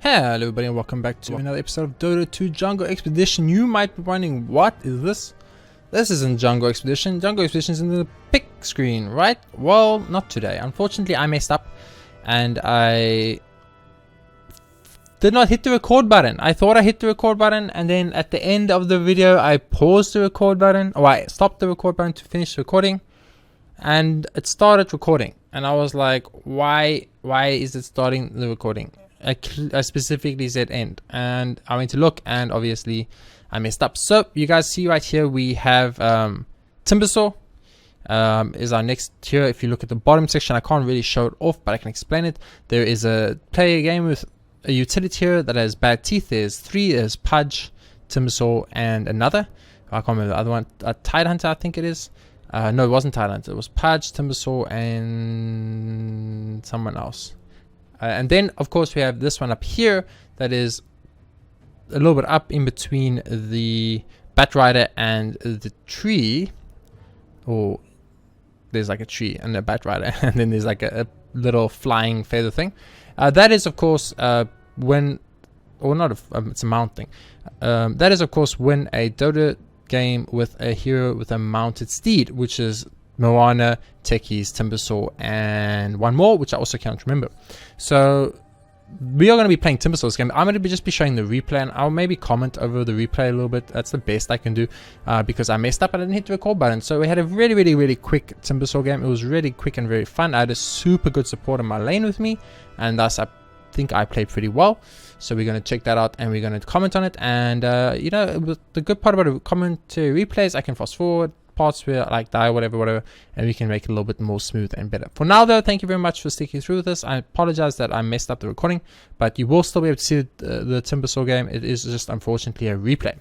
Hello everybody and welcome back to another episode of Dota 2 Jungle Expedition. You might be wondering, what is this? This isn't Jungle Expedition. Jungle Expedition is in the pick screen, right? Well, not today. Unfortunately, I messed up and I did not hit the record button. I thought I hit the record button, and then at the end of the video I paused the record button, or I stopped the record button to finish recording, and it started recording. And I was like, why is it starting the recording? I specifically said end, and I went to look, and obviously I messed up. So you guys see right here we have Timbersaw is our next tier. If you look at the bottom section, I can't really show it off, but I can explain it. There is a player game with a utility tier that has bad teeth. There's three. There's Pudge, Timbersaw, and another. I can't remember the other one. Tide Hunter, I think it is. No, it wasn't Tide Hunter. It was Pudge, Timbersaw, and someone else. And then, of course, we have this one up here that is a little bit up in between the Bat Rider and the tree. Or there's like a tree and a Bat Rider, and then there's like a little flying feather thing. That is, of course, when, or not, it's a mount thing. That is, of course, when a Dota game with a hero with a mounted steed, which is Moana, Techies, Timbersaw, and one more, which I also can't remember. So we are going to be playing Timbersaw this game. I'm going to just be showing the replay, and I'll maybe comment over the replay a little bit. That's the best I can do, because I messed up and I didn't hit the record button. So we had a really quick Timbersaw game. It was really quick and very fun. I had a super good support in my lane with me, and thus I think I played pretty well. So we're going to check that out, and we're going to comment on it. And you know, the good part about a commentary replay is I can fast forward parts where like die, whatever, and we can make it a little bit more smooth and better. For now though, thank you very much for sticking through with this. I apologize that I messed up the recording, but you will still be able to see the Timbersaw game. It is just unfortunately a replay.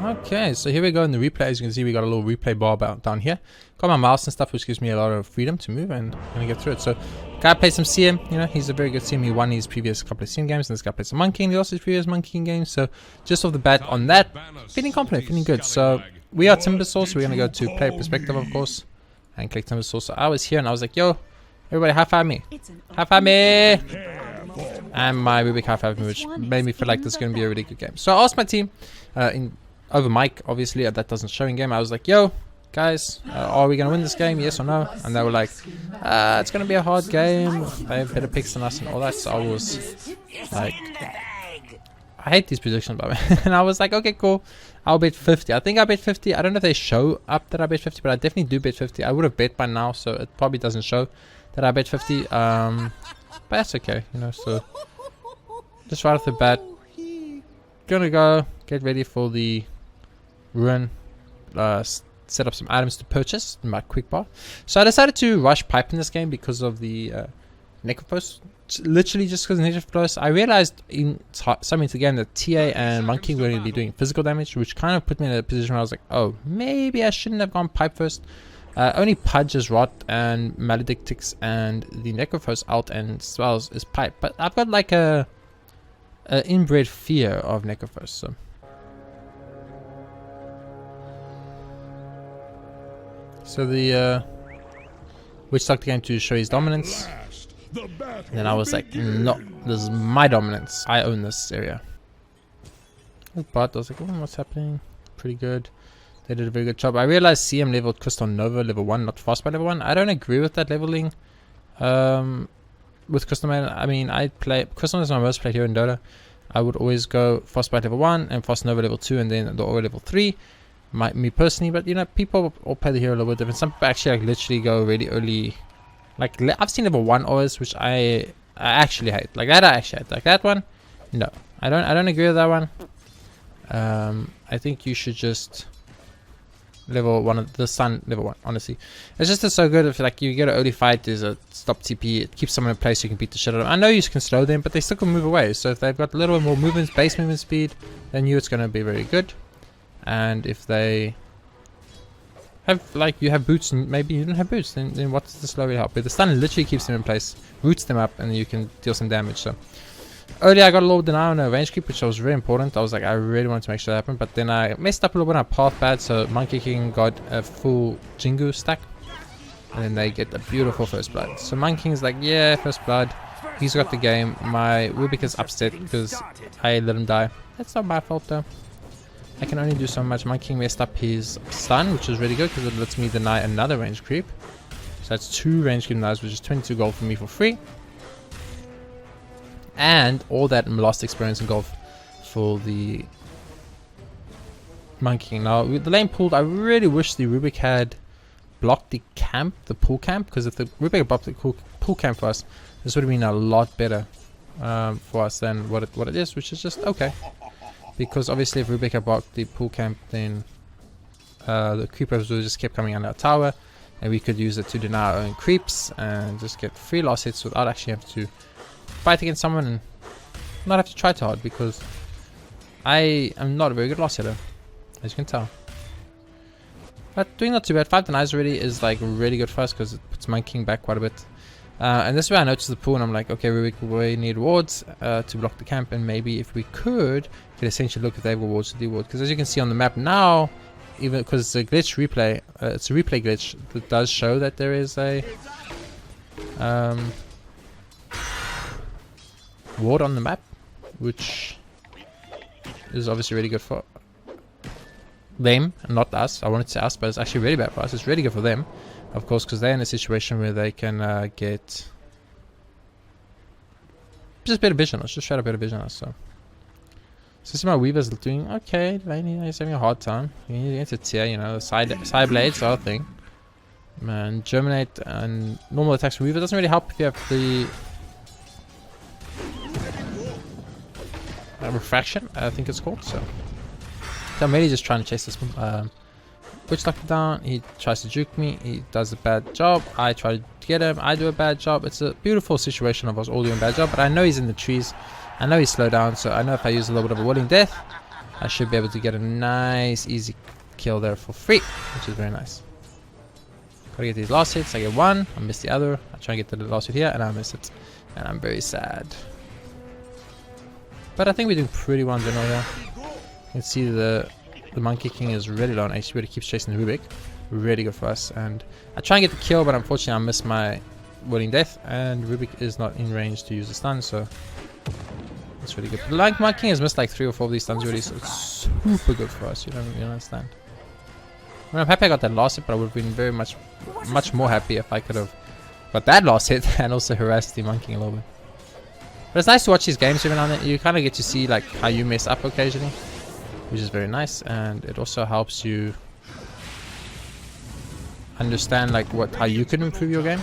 Okay, so here we go in the replay. As you can see, we got a little replay bar down here. Got my mouse and stuff, which gives me a lot of freedom to move, and I'm gonna get through it. So guy plays some CM, you know, he's a very good CM. He won his previous couple of CM games, and this guy plays some Monkey King. He also his previous Monkey King games. So just off the bat on that, feeling confident, feeling good. So we are Timbersaw, so we're gonna go to player perspective, of course, and click Timbersaw. So I was here and I was like, yo, everybody high five me. High five me! And my Rubik high five me, which made me feel like this is gonna be a really good game. So I asked my team, over mic, obviously, that doesn't show in game. I was like, yo, guys, are we gonna win this game, yes or no? And they were like, it's gonna be a hard game, they have better picks than us and all that. So I was like, I hate these predictions, by the way. And I was like, okay, cool, I'll bet 50. I think I bet 50. I don't know if they show up that I bet 50, but I definitely do bet 50. I would have bet by now, so it probably doesn't show that I bet 50. But that's okay, you know. So just right off the bat, gonna go get ready for the run, set up some items to purchase in my quick bar. So I decided to rush pipe in this game because of the necropost. Literally just because of necropost. I realized in something to the game that TA and Monkey were going to be doing physical damage, which kind of put me in a position where I was like, oh, maybe I shouldn't have gone pipe first. Only Pudge is rot and Maledictix, and the necropost out and spells is pipe. But I've got like a inbred fear of necropost, so the witch stuck the game to show his dominance, and then I was like, no, this is my dominance, I own this area. But I was like, oh, what's happening? Pretty good. They did a very good job. I realized CM leveled Crystal Nova level 1, not Frostbite level 1. I don't agree with that leveling with Crystal Man. I mean, I play Crystal is my most played here in Dota. I would always go Frostbite level 1 and Frost Nova level 2, and then the Aura level 3. Me personally, but you know, people all play the hero a little bit different. Some people actually like literally go really early. Like I've seen level 1 auras, which I actually hate. Like that I actually hate. Like that one, no, I don't agree with that one. I think you should just level 1 of the sun level 1. Honestly, it's just so good. If like you get an early fight, there's a stop TP. It keeps someone in place. So you can beat the shit out of them. I know you can slow them, but they still can move away. So if they've got a little bit more movement, base movement speed, then it's gonna be very good. And if they have, like, you have boots and maybe you don't have boots, then what's the slow really help? But the stun literally keeps them in place, roots them up, and you can deal some damage. So earlier I got a little deny on a range creep, which was very important. I was like, I really wanted to make sure that happened, but then I messed up a little bit on path bad, so Monkey King got a full Jingu stack, and then they get a beautiful first blood. So Monkey King is like, yeah, first blood. He's got the game. My Rubik is upset because I let him die. That's not my fault though. I can only do so much. My king messed up his stun, which is really good because it lets me deny another range creep. So that's 2 range creep denies, which is 22 gold for me for free. And all that lost experience in golf for the Monkey King. Now, with the lane pulled, I really wish the Rubik had blocked the camp, the pool camp, because if the Rubik had blocked the pool camp for us, this would have been a lot better for us than what it is, which is just okay. Because obviously if Rubik had blocked the pool camp, then the creepers would have just kept coming on our tower, and we could use it to deny our own creeps and just get free loss hits without actually having to fight against someone and not have to try too hard, because I am not a very good loss hitter, as you can tell. But doing not too bad. 5 denies already is like really good for us because it puts Monkey King back quite a bit. And this is where I noticed the pool and I'm like, okay, we need wards to block the camp, and maybe if we could essentially look if they have wards to do ward. Because as you can see on the map now, even because it's a glitch replay, it's a replay glitch that does show that there is a ward on the map, which is obviously really good for them, not us. I wanted to say us, but it's actually really bad for us. It's really good for them, of course, because they're in a situation where they can get just better vision. Let's just try to better vision us. So see my Weaver's doing okay. He's having a hard time. He needs a tier, you know. The side blades are a thing. Man, Germinate and normal attacks from Weaver doesn't really help if you have the refraction, I think it's called. So I'm really just trying to chase this Witch Doctor down. He tries to juke me. He does a bad job. I try to get him. I do a bad job. It's a beautiful situation of us all doing a bad job. But I know he's in the trees. I know he's slowed down. So I know if I use a little bit of a Willing Death, I should be able to get a nice, easy kill there for free, which is very nice. Gotta get these last hits. I get one. I miss the other. I try and get the last hit here, and I miss it. And I'm very sad. But I think we're doing pretty well in general here. You can see the Monkey King is really low on HP, but he keeps chasing the Rubik. Really good for us. And I try and get the kill, but unfortunately I miss my Willing Death, and Rubik is not in range to use the stun, so it's really good. The Monkey King has missed like 3 or 4 of these stuns already, so it's super good for us. You don't understand. I mean, I'm happy I got that last hit, but I would have been very much more happy if I could have got that last hit and also harassed the Monkey King a little bit. But it's nice to watch these games every now and then. You kind of get to see like how you mess up occasionally, which is very nice, and it also helps you understand like how you can improve your game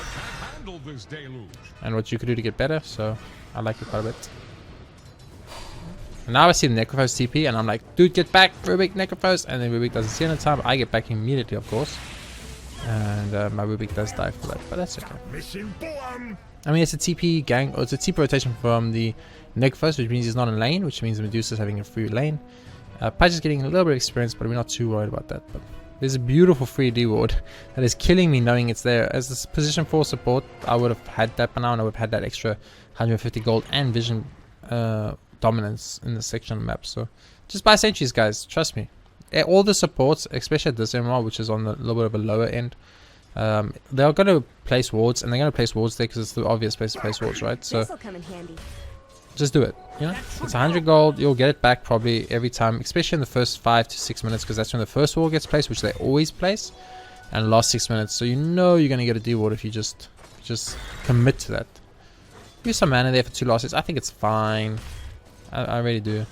and what you could do to get better. So I like it quite a bit. And now I see the Necrophos TP, and I'm like, dude, get back, Rubik, Necrophos, and then Rubik doesn't see it in time. I get back immediately, of course, and my Rubik does die for that, but that's okay. I mean, it's a TP gang, or it's a TP rotation from the Necrophos, which means he's not in lane, which means Medusa's having a free lane. Pudge is getting a little bit of experience, but we're not too worried about that. But there's a beautiful free D ward that is killing me knowing it's there. As this position 4 support, I would have had that by now, and I would have had that extra 150 gold and vision dominance in this section of the map. So just buy sentries, guys, trust me. All the supports, especially at this MMR, which is on the little bit of a lower end, they're going to place wards, and they're going to place wards there because it's the obvious place to place wards, right? So come in handy. Just do it, you know. It's 100 gold. You'll get it back probably every time, especially in the first 5 to 6 minutes, because that's when the first ward gets placed, which they always place, and the last 6 minutes. So you know you're going to get a D ward if you just commit to that. Use some mana there for 2 losses. I think it's fine. I really do.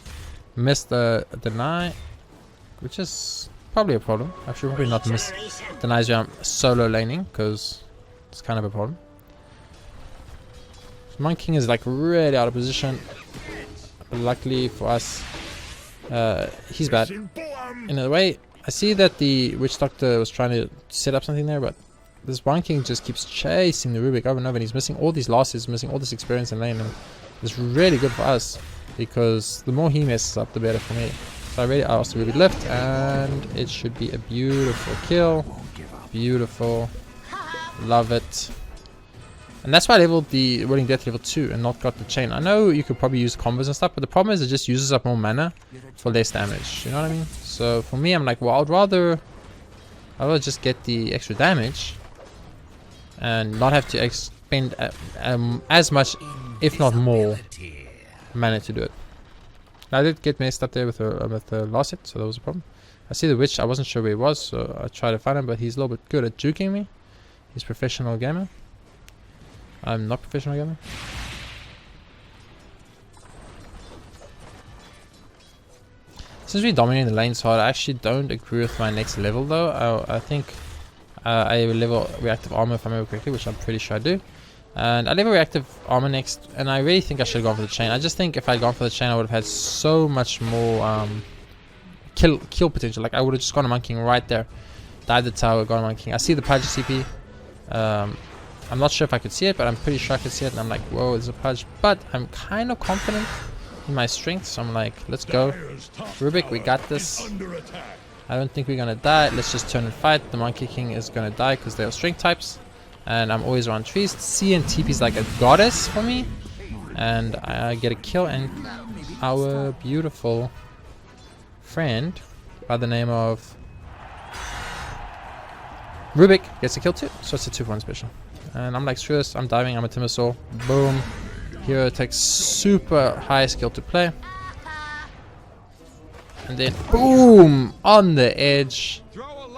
Missed the deny, which is probably a problem. I should probably not miss denies when I'm solo laning, because it's kind of a problem. Monkey King is like really out of position, but luckily for us, he's bad. In a way, I see that the Witch Doctor was trying to set up something there, but this Monkey King just keeps chasing the Rubik over and over, and he's missing all these losses, missing all this experience in lane, and it's really good for us, because the more he messes up, the better for me. So I asked the Rubik lift, and it should be a beautiful kill. Beautiful. Love it. And that's why I leveled the Willing Death level 2 and not got the chain. I know you could probably use combos and stuff, but the problem is it just uses up more mana for less damage. You know what I mean? So for me, I'm like, well, I'd rather just get the extra damage and not have to expend as much if not more, mana to do it. I did get messed up there with the last hit, so that was a problem. I see the witch. I wasn't sure where he was, so I tried to find him, but he's a little bit good at juking me. He's professional gamer. I'm not professional gamer. Since we're dominating the lanes hard, I actually don't agree with my next level though. I think I level reactive armor if I remember correctly, which I'm pretty sure I do. And I level reactive armor next, and I really think I should have gone for the chain. I just think if I'd gone for the chain, I would have had so much more kill potential. Like I would have just gone a monkeying right there, died the tower, gone a monkeying. I see the pudge CP. I'm not sure if I could see it, but I'm pretty sure I could see it. And I'm like, whoa, there's a pudge. But I'm kind of confident in my strength, so I'm like, let's go, Rubik, we got this. I don't think we're gonna die. Let's just turn and fight. The Monkey King is gonna die because they're strength types, and I'm always around trees. C and TP is like a goddess for me, and I get a kill. And our beautiful friend by the name of Rubik gets a kill too, so it's a 2-for-1 special. And I'm like, screw this, I'm diving, I'm a Timbersaw. Boom. Hero takes super high skill to play. And then boom! On the edge.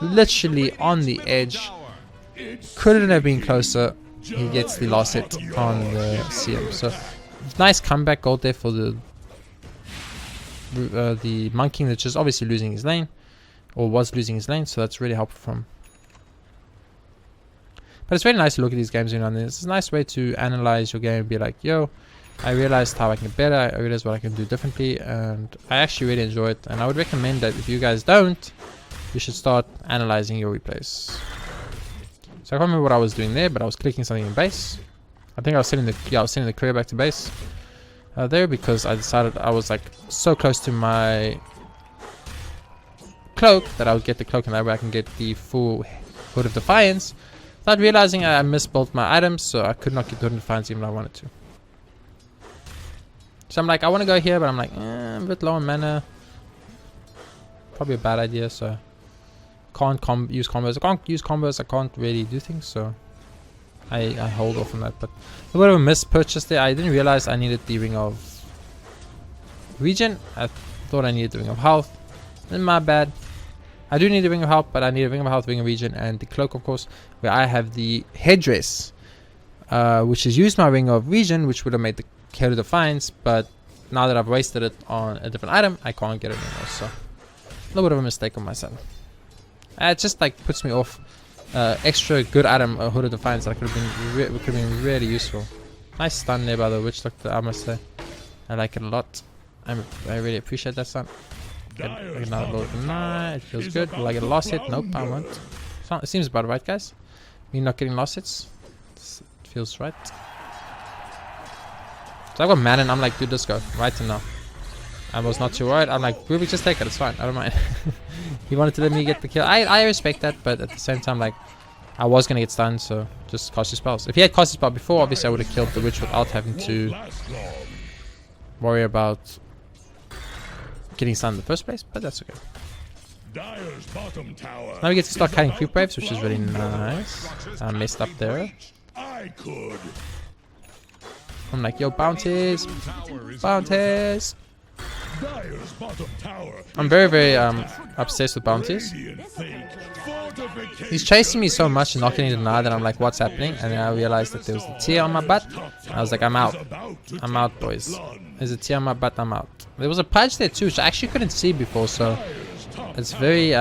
Literally on the edge. Couldn't have been closer. He gets the last hit on the CM. So nice comeback gold there for the Monkey, which is obviously losing his lane. Or was losing his lane, so that's really helpful for him. But it's really nice to look at these games and it's a nice way to analyze your game and be like, yo, I realized how I can get better, I realized what I can do differently, and I actually really enjoy it. And I would recommend that if you guys don't, you should start analyzing your replays. So I can't remember what I was doing there, but I was clicking something in base. I think I was sending the courier back to base there, because I decided I was like so close to my cloak that I would get the cloak, and that way I can get the full Hood of Defiance. Without realizing I misbuilt my items, so I could not get Hood of Defiance even if I wanted to. So I'm like, I want to go here, but I'm like, I'm a bit low on mana. Probably a bad idea, so can't use combos. I can't use combos, I can't really do things, so I hold off on that. But a bit of a mispurchase there. I didn't realize I needed the Ring of Regen. I thought I needed the Ring of Health. Then my bad. I do need a Ring of Health, but I need a Ring of Health, Ring of Regen, and the Cloak, of course, where I have the Headdress, which has used my Ring of Regen, which would have made the Head of Defiance, but now that I've wasted it on a different item, I can't get it anymore, so a little bit of a mistake on my side. It just like puts me off extra good item, Hood of Defiance, that could have been really useful. Nice stun there by the Witch Doctor, I must say. I like it a lot. I really appreciate that stun. Get another load of it feels good. Will I get a lost hit? Nope, I won't. It seems about right, guys. Me not getting lost hits. It feels right. So I got mad and I'm like, dude, let's go. Right now. I was not too worried. I'm like, Ruby, just take it. It's fine. I don't mind. He wanted to let me get the kill. I respect that, but at the same time, like, I was going to get stunned, so just cast your spells. If he had cast his spell before, obviously I would have killed the witch without having to worry about getting stunned in the first place, but that's okay. So now we get to start cutting creep waves, which is really nice. I messed up there. I'm like, yo, bounties! Bounties! I'm very, very obsessed with bounties. He's chasing me so much and not getting denied that I'm like, what's happening? And then I realized that there was a tear on my butt. I was like, I'm out. I'm out, boys. There's a tear on my butt, I'm out. There was a pudge there too, which I actually couldn't see before, so it's very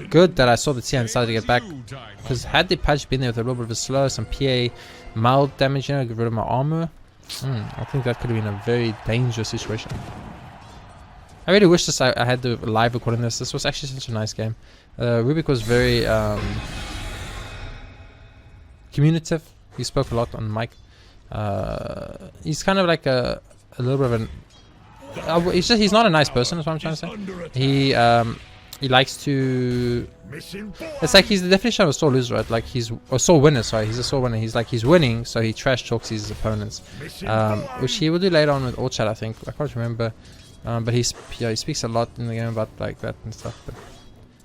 good that I saw the tear and decided to get back. Because had the pudge been there with a little bit of a slow, some PA mild damage, you know, get rid of my armor, I think that could have been a very dangerous situation. I really wish I had the live recording this. This was actually such a nice game. Rubik was very communicative. He spoke a lot on mic. He's kind of like a little bit of an... he's not a nice person, is what I'm trying to say. He likes to... It's like he's the definition of a sore loser, right? Like he's a sore winner, sorry. He's a sore winner. He's like, he's winning, so he trash talks his opponents. Which he will do later on with All Chat, I think. I can't remember. But he speaks a lot in the game about like that and stuff. But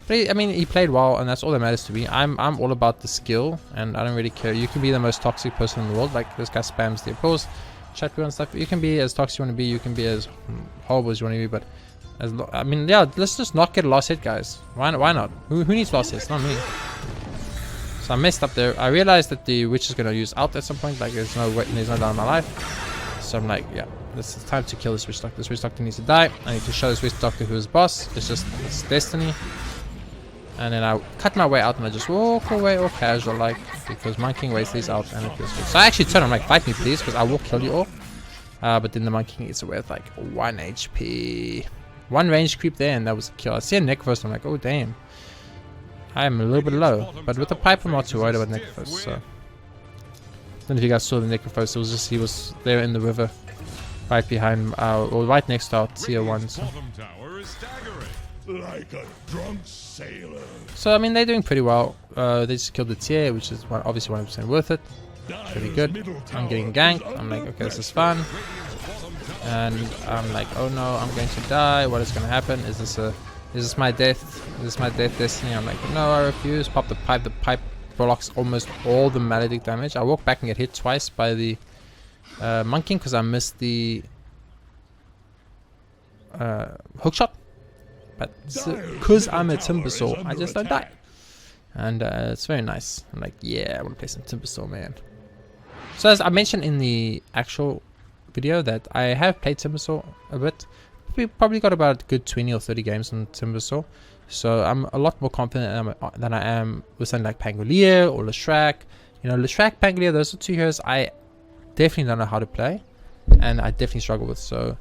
But I mean, he played well, and that's all that matters to me. I'm all about the skill, and I don't really care. You can be the most toxic person in the world, like this guy spams the applause, chat room and stuff. You can be as toxic you want to be. You can be as horrible as you want to be. But I mean, yeah, let's just not get a last hit, guys. Why not? Who needs last hits? Not me. So I messed up there. I realized that the witch is gonna use out at some point. Like there's no doubt in my life. So I'm like, yeah, this is time to kill this witch doctor. This witch doctor needs to die. I need to show this witch doctor who is boss. It's destiny. And then I cut my way out and I just walk away all casual like, because monkeying wastes these out and it feels good. So I actually turn, I'm like, fight me please, because I will kill you all. But then the monkeying gets away with like 1 HP. 1 range creep there and that was a kill. I see a Necrophos, I'm like, oh damn. I am a little bit low. But with the pipe I'm not too worried about Necrophos, so. I don't know if you guys saw the Necrophos, it was just, he was there in the river. Right behind, or right next to our tier 1. So. Like a drunk sailor. So I mean they're doing pretty well. They just killed the tier, which is obviously 100% worth it. Pretty good. I'm getting ganked. I'm like, okay, this is fun. And I'm like, oh no, I'm going to die. What is going to happen? Is this my death? Is this my death destiny? I'm like, no, I refuse. Pop the pipe. The pipe blocks almost all the maledict damage. I walk back and get hit twice by the monkey because I missed the hookshot. But because I'm a Timbersaw, I just don't die. And it's very nice. I'm like, yeah, I want to play some Timbersaw, man. So as I mentioned in the actual video that I have played Timbersaw a bit. We probably got about a good 20 or 30 games on Timbersaw. So I'm a lot more confident than I am with something like Pangolier or Leshrac. You know, Leshrac, Pangolier, those are 2 heroes I definitely don't know how to play. And I definitely struggle with. So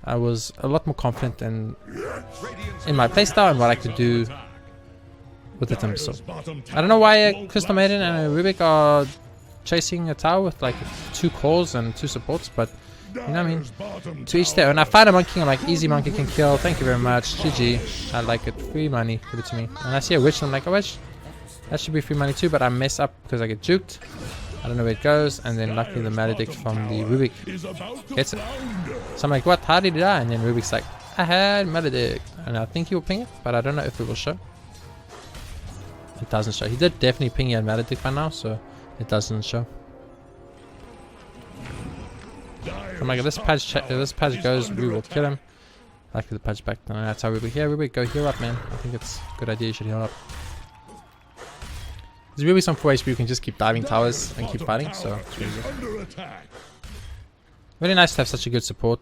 I was a lot more confident in my playstyle and what I could do with the Timbersaw. I don't know why a Crystal Maiden and a Rubik are chasing a tower with like 2 cores and 2 supports, but you know what I mean? To each their own. I find a monkey, I'm like, easy monkey can kill, thank you very much, GG. I like it, free money, give it to me. And I see a witch and I'm like, a witch, that should be free money too, but I mess up because I get juked. I don't know where it goes, and then luckily the maledict from the Rubik gets it. So I'm like, what? How did he die? And then Rubik's like, I had maledict, and I think he will ping it, but I don't know if it will show. It doesn't show. He did definitely ping it maledict by now, so it doesn't show. I'm like, if this patch goes, we will kill him. Luckily the patch back. And that's how Rubik. Yeah, Rubik, go heal up, man. I think it's a good idea. You should heal up. There's really some 4 HP you can just keep diving towers and keep fighting, so it's really good. Really nice to have such a good support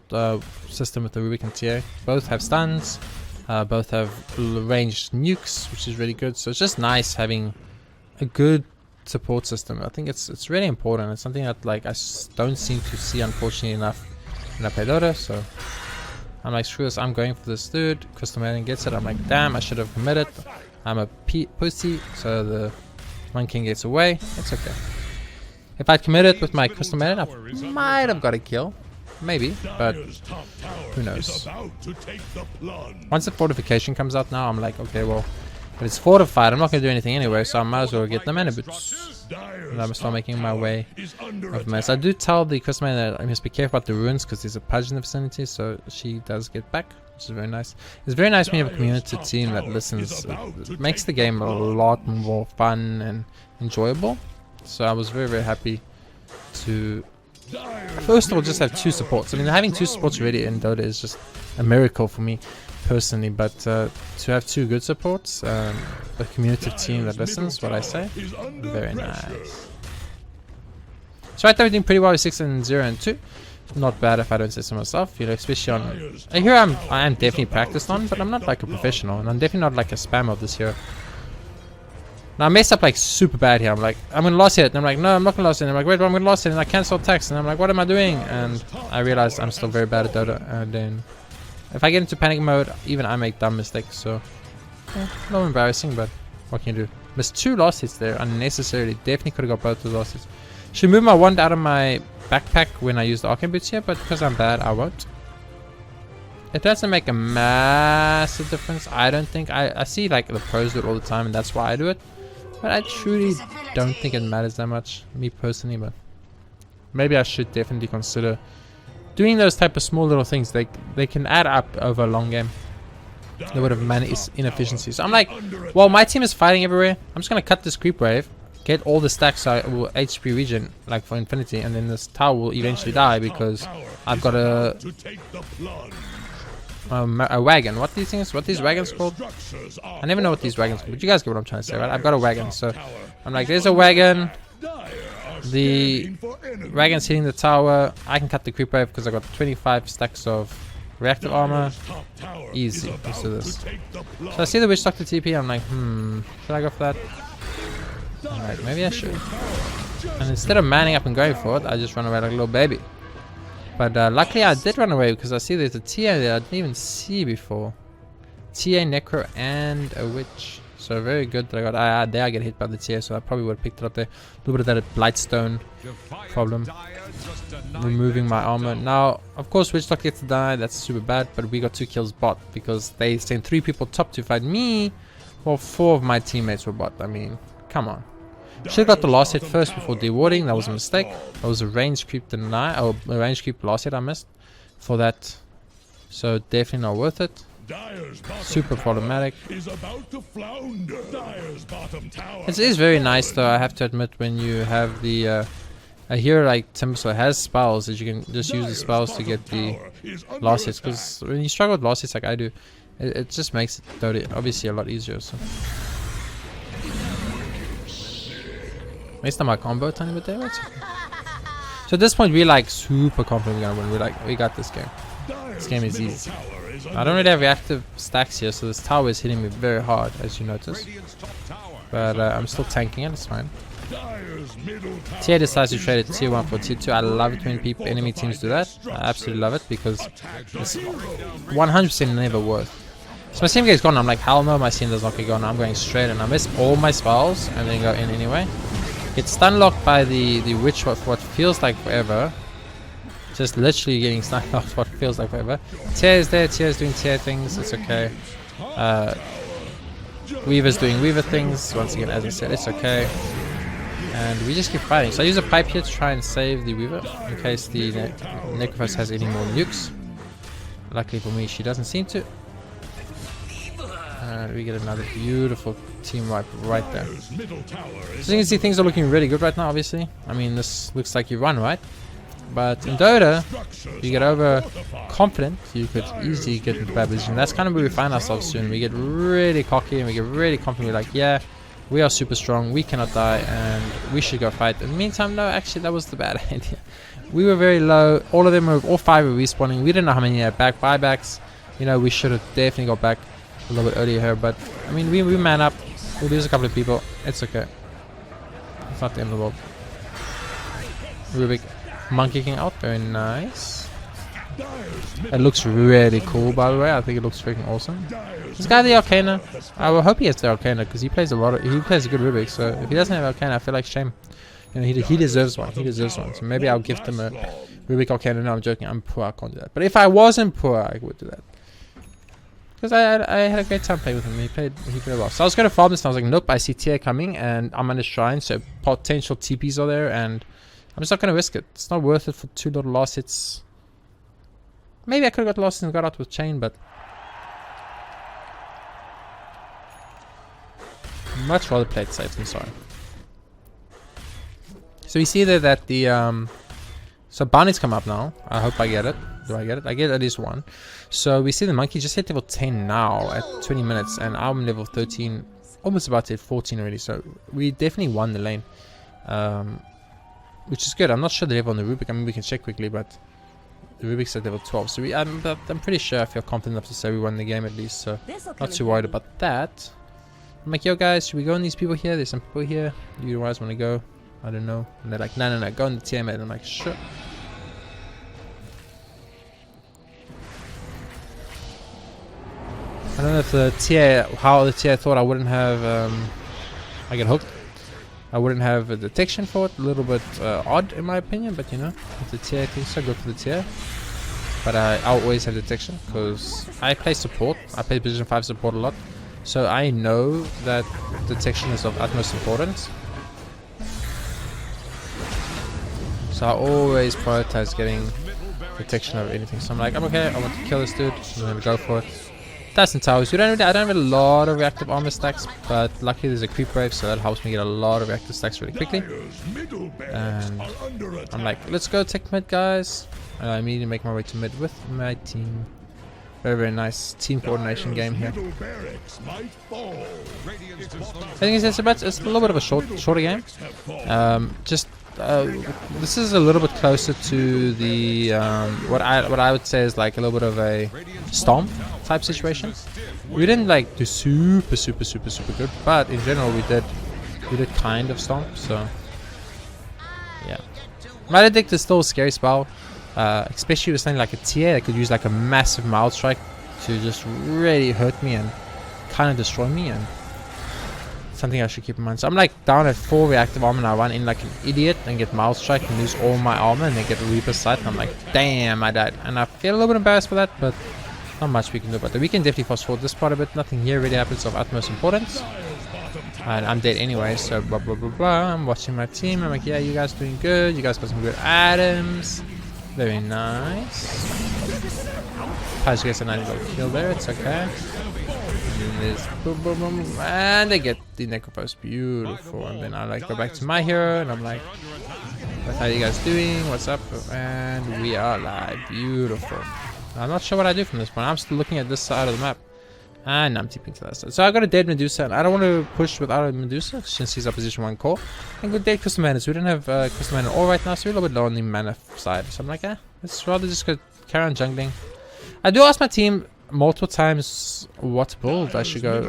system with the Rubik and TA. Both have stuns, both have ranged nukes, which is really good. So it's just nice having a good support system. I think it's really important. It's something that like I don't seem to see, unfortunately, enough when I play Dota. So I'm like, screw this, I'm going for this dude. Crystal Maiden gets it. I'm like, damn, I should have committed. I'm a pussy, so the monkey gets away. It's okay. If I'd committed with my Crystal Maiden, I might have got a kill. Maybe, but who knows. Once the fortification comes out now, I'm like, okay, well, if it's fortified, I'm not going to do anything anyway, so I might as well get the mana boots. And I'm still making my way of mess. I do tell the Crystal Maiden that I must be careful about the runes because there's a pudge in the vicinity, so she does get back, which is very nice. It's very nice when you have a community team that listens. It makes the game a lot more fun and enjoyable. So I was very, very happy to first of all just have 2 supports. I mean, having 2 supports already in Dota is just a miracle for me personally, but to have 2 good supports, a community team that listens what I say, very nice. So right now we're doing pretty well with 6 and 0 and 2. Not bad if I don't say so myself, you know, especially on a hero I am definitely practiced on, but I'm not like a professional, and I'm definitely not like a spam of this hero. Now I messed up like super bad here. I'm like, I'm gonna lose it. And I'm like, no, I'm not gonna lose it. And I'm like, wait, I'm gonna lose it. And I cancel attacks. And I'm like, what am I doing? And I realized I'm still very bad at Dota. And then if I get into panic mode, even I make dumb mistakes. So a little embarrassing, but what can you do? Missed 2 lost hits there unnecessarily. Definitely could have got both of the lost hits. Should move my wand out of my backpack when I use the arcane boots here, but because I'm bad, I won't. It doesn't make a massive difference, I don't think. I see like the pros do it all the time, and that's why I do it. But I truly don't think it matters that much, me personally. But maybe I should definitely consider doing those type of small little things. They can add up over a long game. a little bit of mana inefficiency. So I'm like, well, my team is fighting everywhere. I'm just gonna cut this creep wave, get all the stacks so I will HP regen like for infinity, and then this tower will eventually die because I've got a wagon. What these things? What these wagons called? I never know what these wagons called, but you guys get what I'm trying to say, right? I've got a wagon, so I'm like, there's a wagon. The wagon's hitting the tower. I can cut the creep wave because I got 25 stacks of reactive armor. Easy. Let's do this. So I see the witch doctor TP. I'm like, should I go for that? Alright, maybe I should. And instead of manning up and going for it, I just run away like a little baby. But luckily I did run away because I see there's a TA there I didn't even see before. TA, Necro, and a witch. So very good that I got. There I get hit by the TA, so I probably would have picked it up there. A little bit of that Blightstone problem. Removing my armor. Now, of course, Witch Doctor gets to die. That's super bad. But we got 2 kills bot because they sent 3 people top to fight me. Well, 4 of my teammates were bot. I mean, come on. Should have got the last hit first before dewarding. That was a mistake. That was a range creep deny. Oh, a range creep last hit I missed for that. So definitely not worth it. Super problematic. It is very nice though, I have to admit, when you have the a hero like Timbersaw has spells that you can just use the spells to get the last hits, because when you struggle with last hits like I do, it just makes it obviously a lot easier. So messed up my combo a tiny bit there. So at this point we're like super confident we're gonna win. We're like, we got this game. This game is easy. I don't really have reactive stacks here, so this tower is hitting me very hard, as you notice. But I'm still tanking it, it's fine. TA decides to trade it tier 1 for tier 2. I love it when enemy teams do that. I absolutely love it because it's 100% never worth. So my CM gets gone, I'm like, hell no, my CM does not get gone. I'm going straight and I miss all my spells and then go in anyway. Get stun locked by the witch for what feels like forever. Just literally getting stun locked what feels like forever. Tia is there, Tia is doing Tia things, it's okay. Weaver's doing Weaver things, once again as I said, it's okay. And we just keep fighting. So I use a pipe here to try and save the Weaver in case the Necrophos has any more nukes. Luckily for me she doesn't seem to. And we get another beautiful team wipe right there. So you can see things are looking really good right now, obviously. I mean, this looks like you won, right? But in Dota, if you get over confident, you could easily get into bad position. That's kind of where we find ourselves soon. We get really cocky and we get really confident. We're like, yeah, we are super strong, we cannot die, and we should go fight. In the meantime, no, actually that was the bad idea. We were very low. All of them were, all 5 were respawning. We didn't know how many had back buybacks. You know, we should have definitely got back a little bit earlier here. But I mean, we man up. We lose a couple of people. It's okay. It's not the end of the world. Rubik. Monkey King out, very nice. It looks really cool, by the way. I think it looks freaking awesome. This guy, the Arcana, I will hope he has the Arcana because he plays a lot of. He plays a good Rubik. So if he doesn't have Arcana, I feel like shame. You know, he deserves one. He deserves one. So maybe I'll gift him a Rubik Arcana. No, I'm joking. I'm poor. I can't do that. But if I wasn't poor, I would do that. Because I had a great time playing with him. He played well. So I was going to farm this and I was like, nope, I see Tia coming and I'm on the shrine. So potential TPs are there and I'm just not going to risk it. It's not worth it for 2 little lost hits. Maybe I could have got lost and got out with chain, but much rather play it safe than sorry. So we see there that the so bounties come up now. I hope I get it. Do I get it? I get at least 1. So we see the monkey just hit level 10 now at 20 minutes, and I'm level 13, almost about to hit 14 already. So we definitely won the lane, which is good. I'm not sure the level on the Rubik. I mean, we can check quickly, but the Rubik's at level 12. So I'm pretty sure I feel confident enough to say we won the game at least. So not too worried about that. I'm like, yo guys, should we go on these people here? There's some people here. Do you guys want to go? I don't know. And they're like, no, go on the TM. And I'm like, sure. I don't know if the TA, how the TA thought I wouldn't have, I get hooked. I wouldn't have a detection for it. A little bit odd in my opinion, but you know, if the TA thinks so, go for the TA. But I always have detection because I play support. I play position 5 support a lot. So I know that detection is of utmost importance. So I always prioritize getting detection over anything. So I'm like, I'm okay, I want to kill this dude. I'm gonna go for it. That's in towers. I don't have a lot of reactive armor stacks, but luckily there's a creep wave, so that helps me get a lot of reactive stacks really quickly. And I'm like, let's go take mid, guys. And I immediately make my way to mid with my team. Very, very nice team coordination game here. I think it's a little bit of a shorter game. This is a little bit closer to the what I would say is like a little bit of a stomp type situation. We didn't like do super good, but in general we did kind of stomp. So yeah, Maledict is still a scary spell, especially with something like a TA that could use like a massive mild strike to just really hurt me and kind of destroy me, and something I should keep in mind. So I'm like down at 4 reactive armor and I run in like an idiot and get mild strike and lose all my armor and then get Reaper Sight and I'm like, damn, I died. And I feel a little bit embarrassed for that, but not much we can do about it. We can definitely fast forward this part a bit. Nothing here really happens of utmost importance. And I'm dead anyway, so blah blah blah blah. I'm watching my team. I'm like, yeah, you guys doing good. You guys got some good items. Very nice. Paz gets a 90 kill there. It's okay. And there's boom boom boom, and they get the Necropost. Beautiful. And then I like go back to my hero, and I'm like, what are you guys doing? What's up? And we are live. Beautiful. I'm not sure what I do from this point. I'm still looking at this side of the map. And I'm TPing to that side. So I got a dead Medusa, and I don't want to push without a Medusa since he's a position 1 core. And good dead Crystal Mana. So we don't have Crystal Mana all right now, so we're a little bit low on the mana side. So I'm like, let's rather just go carry on jungling. I do ask my team multiple times what build I should go.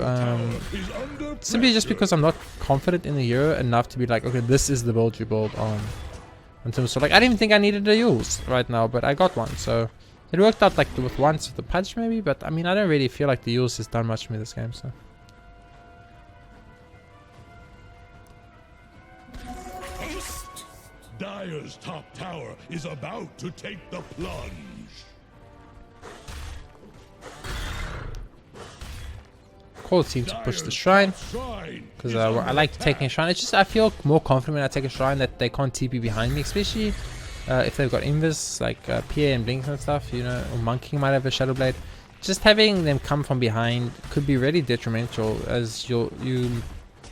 Simply just because I'm not confident in the hero enough to be like, okay, this is the build you build on. So like, I didn't even think I needed a Yules right now, but I got one, so it worked out like with once with the punch maybe, but I mean I don't really feel like the Yules has done much for me this game, so. Dire's top tower is about to take the plunge. Call the team to push the shrine because I like taking a shrine. It's just I feel more confident when I take a shrine that they can't TP behind me, especially if they've got invis like PA and Blink and stuff, you know, or Monkey might have a Shadow Blade. Just having them come from behind could be really detrimental, as you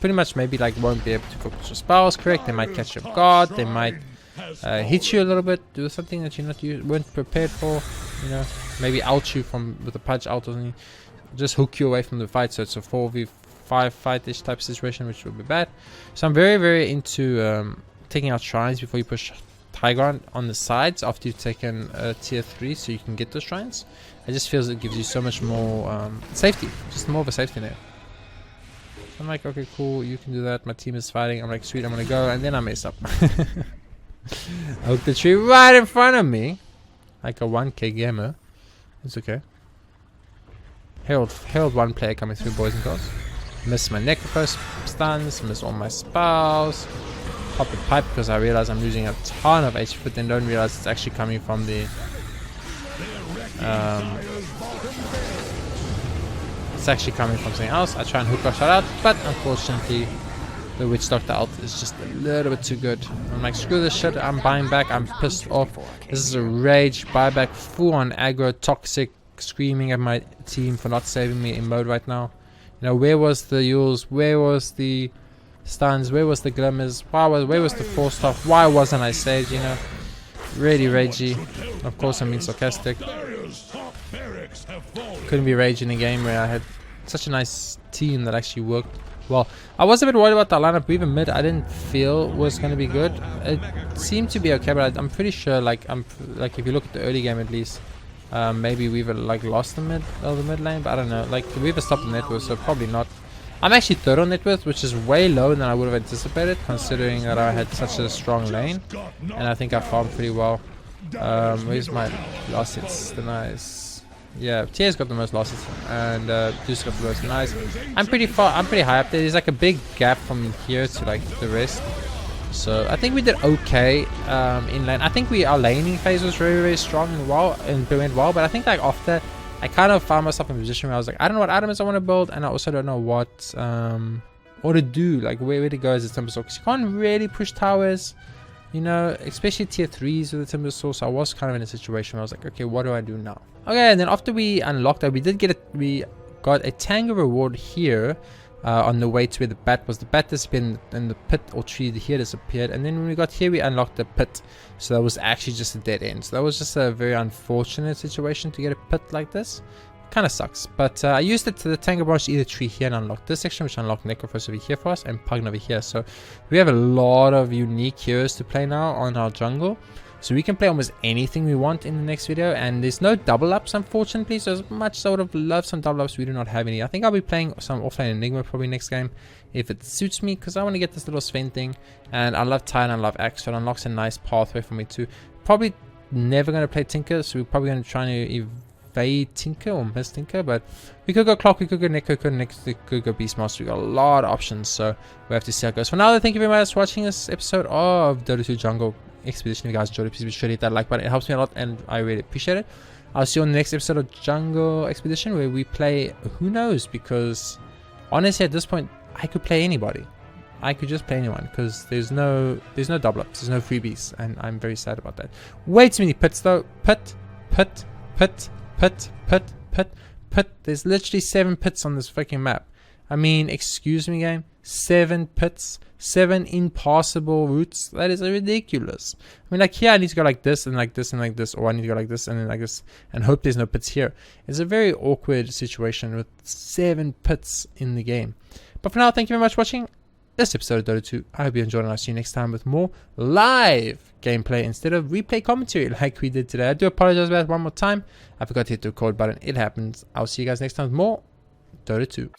pretty much maybe like won't be able to focus your spells correct. They might catch your guard, they might hit you a little bit, do something that you weren't prepared for, you know, maybe out you from with a punch out or something. Just hook you away from the fight, so it's a 4v5 fight-ish type situation, which would be bad. So I'm very, very into taking out shrines before you push high ground on the sides after you've taken tier 3, so you can get those shrines. It just feels it gives you so much more safety, just more of a safety net. So I'm like, okay, cool, you can do that. My team is fighting. I'm like, sweet, I'm gonna go, and then I mess up. I hooked the tree right in front of me, like a 1k gamer. It's okay. Herald 1 player coming through, boys and girls. Miss my Necropost stuns, miss all my spells. Pop the pipe because I realize I'm losing a ton of HP, but then don't realize it's actually coming from the it's actually coming from something else. I try and hook our shot out, but unfortunately the Witch Doctor ult is just a little bit too good. I'm like, screw this shit, I'm buying back, I'm pissed off. This is a rage buyback, full on aggro, toxic, screaming at my team for not saving me in mode right now. You know, where was the Yules? Where was the stuns? Where was the glimmers? Where was the force stuff? Why wasn't I saved? You know, really ragey. Of course, I'm being sarcastic. Couldn't be raging in a game where I had such a nice team that actually worked well. I was a bit worried about the lineup. Even mid, I didn't feel was going to be good. It seemed to be okay, but I'm pretty sure, like if you look at the early game at least. Maybe we've like lost the mid lane, but I don't know. Like we've stopped the net worth, so probably not. I'm actually third on net worth, which is way lower than I would have anticipated, considering that I had such a strong lane, and I think I farmed pretty well. Where's my last hits? The nice. Yeah, TA's got the most losses, and Deuce got the most nice. I'm pretty high up there. There's like a big gap from here to like the rest. So I think we did okay in lane. I think our laning phase was very, very strong and went well. But I think like after, I kind of found myself in a position where I was like, I don't know what items I want to build, and I also don't know what to do, like where to go as a Timbersaw, because you can't really push towers, you know, especially tier 3s with the Timbersaw. So I was kind of in a situation where I was like, okay, what do I do now? Okay, and then after we unlocked that, we got a tango reward here on the way to where the bat was. The bat disappeared and the pit or tree here disappeared, and then when we got here we unlocked the pit, so that was actually just a dead end. So that was just a very unfortunate situation to get a pit like this. Kind of sucks, but I used it to the tango branch, either tree here, and unlock this section, which unlocked Necrophos over here for us and Pugn over here. So we have a lot of unique heroes to play now on our jungle, so we can play almost anything we want in the next video. And there's no double ups, unfortunately, so as much as I would have loved some double ups, we do not have any. I think I'll be playing some offlane Enigma probably next game if it suits me, because I want to get this little Sven thing, and I love Tide and I love Axe, so it unlocks a nice pathway for me too. Probably never going to play Tinker, so we're probably going to try to evade Tinker or miss Tinker, but we could go Clock, we could go Neko, we could go Beastmaster. We got a lot of options, so we have to see how it goes. For now though, thank you very much for watching this episode of Dota 2 Jungle Expedition. If you guys enjoyed it, please be sure to hit that like button. It helps me a lot and I really appreciate it. I'll see you on the next episode of Jungle Expedition, where we play who knows, because honestly at this point I could play anybody. I could just play anyone, because there's no double ups, there's no freebies, and I'm very sad about that. Way too many pits though. Pit. There's literally 7 pits on this freaking map. I mean, excuse me, game. 7 pits, 7 impassable routes. That is ridiculous. I mean, like here I need to go like this and like this and like this, or I need to go like this and then like this, and hope there's no pits here. It's a very awkward situation with 7 pits in the game. But for now, thank you very much for watching this episode of Dota 2. I hope you enjoyed, and I'll see you next time with more live gameplay instead of replay commentary like we did today. I do apologize about it one more time. I forgot to hit the record button. It happens. I'll see you guys next time with more Dota 2.